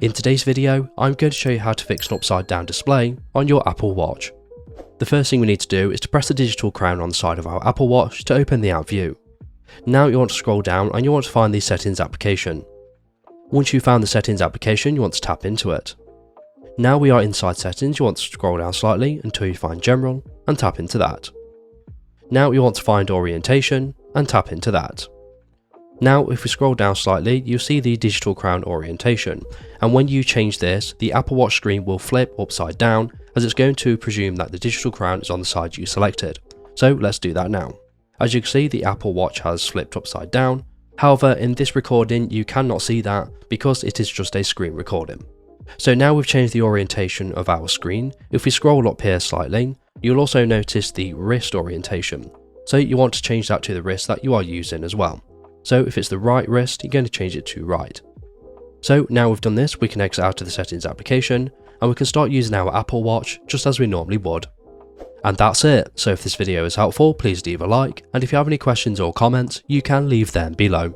In today's video, I'm going to show you how to fix an upside down display on your Apple Watch. The first thing we need to do is to press the digital crown on the side of our Apple Watch to open the app view. Now you want to scroll down and you want to find the settings application. Once you've found the settings application, you want to tap into it. Now we are inside settings, you want to scroll down slightly until you find general and tap into that. Now you want to find orientation and tap into that. Now if we scroll down slightly, you'll see the digital crown orientation, and when you change this, the Apple Watch screen will flip upside down as it's going to presume that the digital crown is on the side you selected. So let's do that now. As you can see, the Apple Watch has flipped upside down. However, in this recording you cannot see that because it is just a screen recording. So now we've changed the orientation of our screen. If we scroll up here slightly, you'll also notice the wrist orientation. So you want to change that to the wrist that you are using as well. So if it's the right wrist, you're going to change it to right. So now we've done this, we can exit out of the settings application and we can start using our Apple Watch just as we normally would. And that's it. So if this video is helpful, please leave a like, and if you have any questions or comments, you can leave them below.